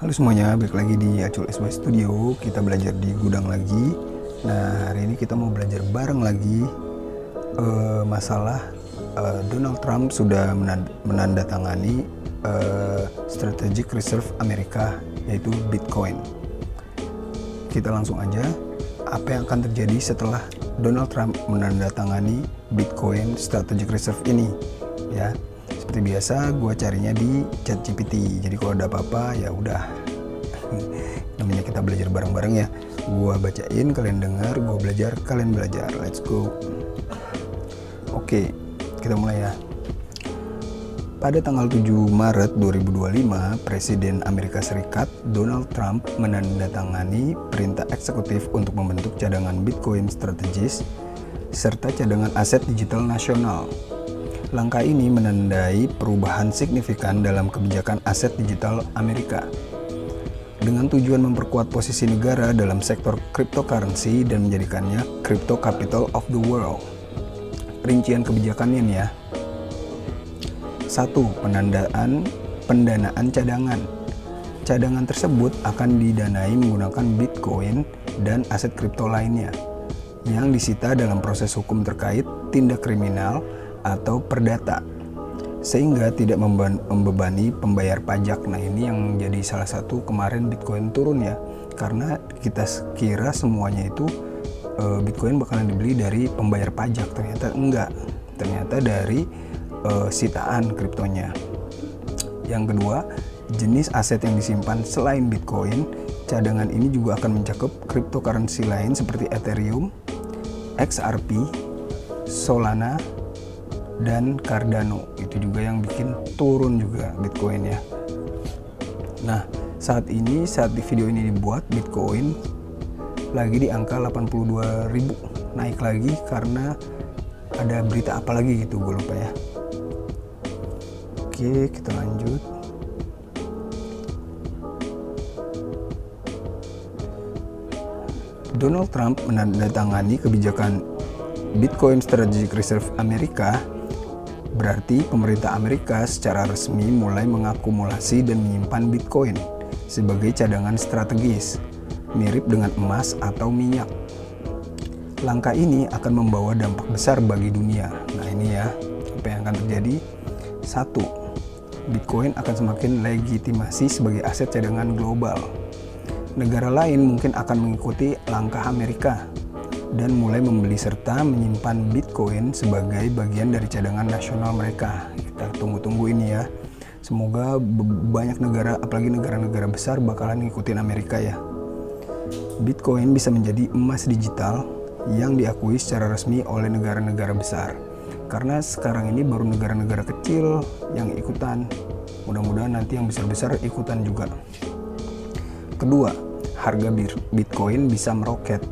Halo semuanya, balik lagi di Acul SY Studio. Kita belajar di gudang lagi. Nah, hari ini kita mau belajar bareng lagi masalah Donald Trump sudah menandatangani Strategic Reserve Amerika, yaitu Bitcoin. Kita langsung aja, apa yang akan terjadi setelah Donald Trump menandatangani Bitcoin Strategic Reserve ini, ya. Seperti biasa, gue carinya di ChatGPT. Jadi kalau ada apa-apa, ya udah. Namanya kita belajar bareng-bareng ya. Gue bacain, kalian dengar. Gue belajar, kalian belajar. Let's go. Oke, kita mulai ya. Pada tanggal 7 Maret 2025, Presiden Amerika Serikat Donald Trump menandatangani perintah eksekutif untuk membentuk cadangan Bitcoin strategis serta cadangan aset digital nasional. Langkah ini menandai perubahan signifikan dalam kebijakan aset digital Amerika dengan tujuan memperkuat posisi negara dalam sektor cryptocurrency dan menjadikannya crypto capital of the world. Rincian kebijakannya nih ya. 1. Pendanaan cadangan. Cadangan tersebut akan didanai menggunakan Bitcoin dan aset kripto lainnya yang disita dalam proses hukum terkait tindak kriminal atau perdata, sehingga tidak membebani pembayar pajak. Nah, ini yang jadi salah satu kemarin Bitcoin turun ya, karena kita kira semuanya itu Bitcoin bakalan dibeli dari pembayar pajak, ternyata enggak, ternyata dari sitaan kriptonya. Yang kedua, jenis aset yang disimpan selain Bitcoin. Cadangan ini juga akan mencakup cryptocurrency lain seperti Ethereum, XRP, Solana, dan Cardano. Itu juga yang bikin turun juga Bitcoin ya. Nah, saat di video ini dibuat, Bitcoin lagi di angka 82.000, naik lagi karena ada berita apa lagi gitu, gue lupa ya. Oke, kita lanjut. Donald Trump menandatangani kebijakan Bitcoin Strategic Reserve Amerika. Berarti pemerintah Amerika secara resmi mulai mengakumulasi dan menyimpan Bitcoin sebagai cadangan strategis, mirip dengan emas atau minyak. Langkah ini akan membawa dampak besar bagi dunia. Nah, ini ya, apa yang akan terjadi? 1. Bitcoin akan semakin legitimasi sebagai aset cadangan global. Negara lain mungkin akan mengikuti langkah Amerika dan mulai membeli serta menyimpan Bitcoin sebagai bagian dari cadangan nasional mereka. Kita tunggu-tunggu ini ya. Semoga banyak negara, apalagi negara-negara besar, bakalan ngikutin Amerika ya. Bitcoin bisa menjadi emas digital yang diakui secara resmi oleh negara-negara besar. Karena sekarang ini baru negara-negara kecil yang ikutan. Mudah-mudahan nanti yang besar-besar ikutan juga. Kedua, harga Bitcoin bisa meroket.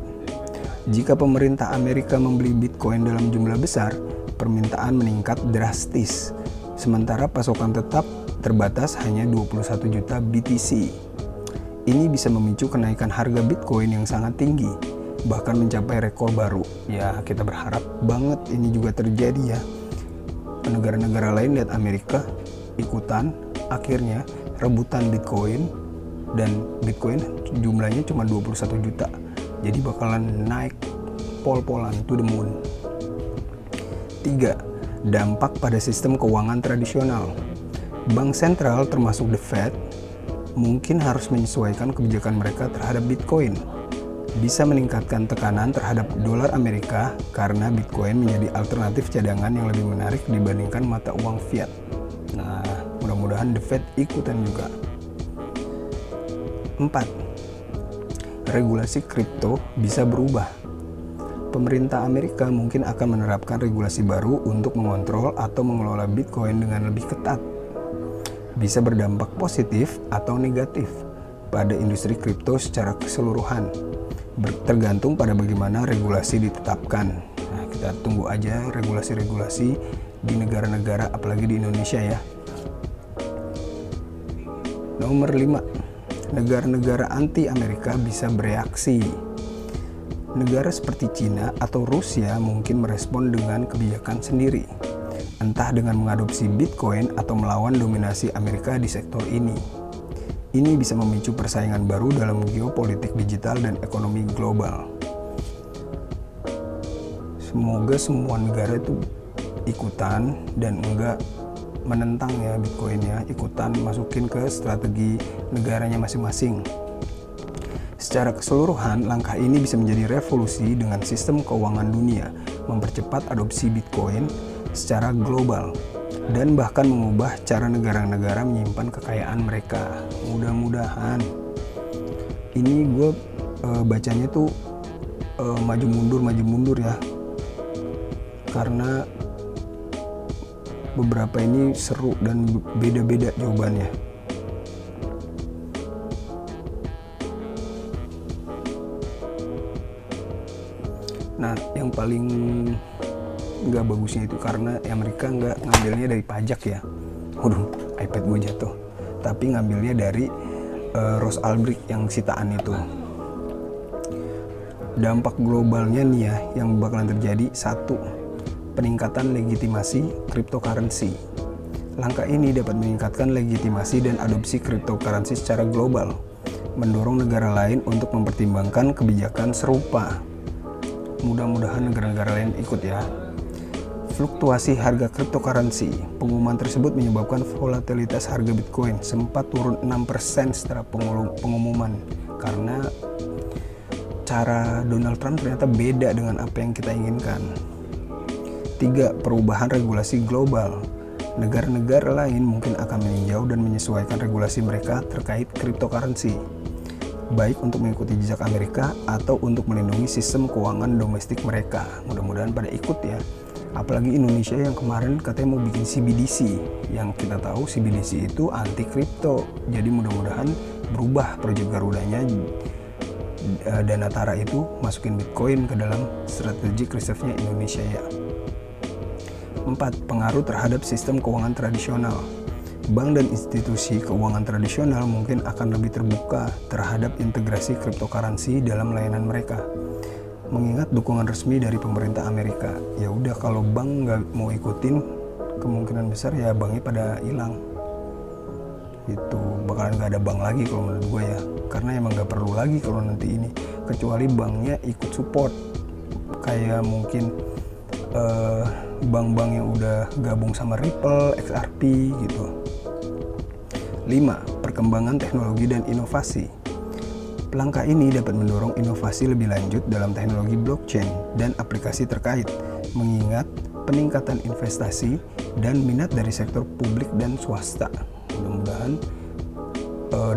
Jika pemerintah Amerika membeli Bitcoin dalam jumlah besar, permintaan meningkat drastis. Sementara pasokan tetap terbatas hanya 21 juta BTC. Ini bisa memicu kenaikan harga Bitcoin yang sangat tinggi, bahkan mencapai rekor baru. Ya, kita berharap banget ini juga terjadi ya. Negara-negara lain lihat Amerika ikutan, akhirnya rebutan Bitcoin, dan Bitcoin jumlahnya cuma 21 juta. Jadi bakalan naik pol-polan to the moon. 3. Dampak pada sistem keuangan tradisional. Bank sentral termasuk The Fed mungkin harus menyesuaikan kebijakan mereka terhadap Bitcoin. Bisa meningkatkan tekanan terhadap dolar Amerika karena Bitcoin menjadi alternatif cadangan yang lebih menarik dibandingkan mata uang fiat. Nah, mudah-mudahan The Fed ikutan juga. 4. Regulasi kripto bisa berubah. Pemerintah Amerika mungkin akan menerapkan regulasi baru untuk mengontrol atau mengelola Bitcoin dengan lebih ketat. Bisa berdampak positif atau negatif pada industri kripto secara keseluruhan, tergantung pada bagaimana regulasi ditetapkan. Nah, kita tunggu aja regulasi-regulasi di negara-negara, apalagi di Indonesia ya. Nomor 5. Negara-negara anti-Amerika bisa bereaksi. Negara seperti Cina atau Rusia mungkin merespon dengan kebijakan sendiri, entah dengan mengadopsi Bitcoin atau melawan dominasi Amerika di sektor ini. Ini bisa memicu persaingan baru dalam geopolitik digital dan ekonomi global. Semoga semua negara itu ikutan dan enggak menentang ya Bitcoin ya, ikutan masukin ke strategi negaranya masing-masing. Secara keseluruhan, langkah ini bisa menjadi revolusi dengan sistem keuangan dunia, mempercepat adopsi Bitcoin secara global, dan bahkan mengubah cara negara-negara menyimpan kekayaan mereka. Mudah-mudahan. Ini gue bacanya tuh maju mundur ya, karena beberapa ini seru dan beda-beda jawabannya. Nah, yang paling nggak bagusnya itu karena Amerika nggak ngambilnya dari pajak ya. Waduh, iPad gue jatuh. Tapi ngambilnya dari Ross Ulbricht yang sitaan itu. Dampak globalnya nih ya yang bakalan terjadi: 1. Peningkatan legitimasi cryptocurrency. Langkah ini dapat meningkatkan legitimasi dan adopsi cryptocurrency secara global, mendorong negara lain untuk mempertimbangkan kebijakan serupa. Mudah-mudahan negara-negara lain ikut ya. Fluktuasi harga cryptocurrency. Pengumuman tersebut menyebabkan volatilitas harga Bitcoin sempat turun 6% setelah pengumuman, karena cara Donald Trump ternyata beda dengan apa yang kita inginkan. 3. Perubahan regulasi global. Negara-negara lain mungkin akan meninjau dan menyesuaikan regulasi mereka terkait cryptocurrency, baik untuk mengikuti jejak Amerika atau untuk melindungi sistem keuangan domestik mereka. Mudah-mudahan pada ikut ya. Apalagi Indonesia yang kemarin katanya mau bikin CBDC, yang kita tahu CBDC itu anti kripto. Jadi mudah-mudahan berubah proyek Garudanya, Danatara itu masukin Bitcoin ke dalam strategic reserve-nya Indonesia ya. 4. Pengaruh terhadap sistem keuangan tradisional. Bank dan institusi keuangan tradisional mungkin akan lebih terbuka terhadap integrasi cryptocurrency dalam layanan mereka, mengingat dukungan resmi dari pemerintah Amerika. Ya udah, kalau bank nggak mau ikutin, kemungkinan besar ya banknya pada hilang. Itu bakalan nggak ada bank lagi kalau menurut gue ya, karena emang nggak perlu lagi kalau nanti ini, kecuali banknya ikut support, kayak mungkin bank-bank yang udah gabung sama Ripple, XRP gitu. 5. Perkembangan teknologi dan inovasi. Langkah ini dapat mendorong inovasi lebih lanjut dalam teknologi blockchain dan aplikasi terkait, mengingat peningkatan investasi dan minat dari sektor publik dan swasta. Mudah-mudahan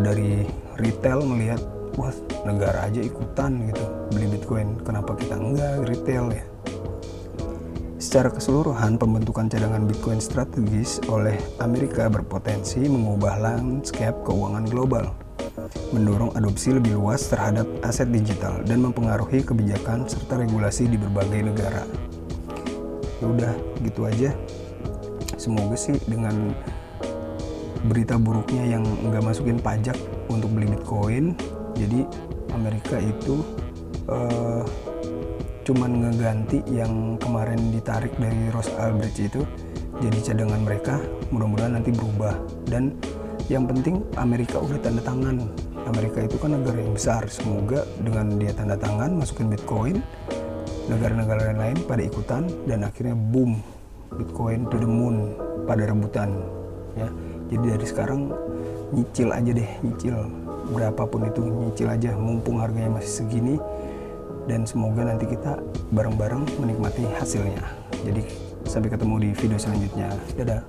dari retail melihat, wah negara aja ikutan gitu beli Bitcoin, kenapa kita enggak retail ya. Secara keseluruhan, pembentukan cadangan Bitcoin strategis oleh Amerika berpotensi mengubah landscape keuangan global, mendorong adopsi lebih luas terhadap aset digital, dan mempengaruhi kebijakan serta regulasi di berbagai negara. Ya udah, gitu aja. Semoga sih dengan berita buruknya yang nggak masukin pajak untuk beli Bitcoin, jadi Amerika itu cuman ngeganti yang kemarin ditarik dari Ross Ulbricht itu jadi cadangan mereka. Mudah-mudahan nanti berubah, dan yang penting Amerika udah tanda tangan. Amerika itu kan negara yang besar, semoga dengan dia tanda tangan masukin Bitcoin, negara-negara lain pada ikutan, dan akhirnya boom, Bitcoin to the moon, pada rebutan ya. Jadi dari sekarang nyicil aja deh, nyicil berapapun itu, nyicil aja mumpung harganya masih segini, dan semoga nanti kita bareng-bareng menikmati hasilnya. Jadi sampai ketemu di video selanjutnya. Dadah.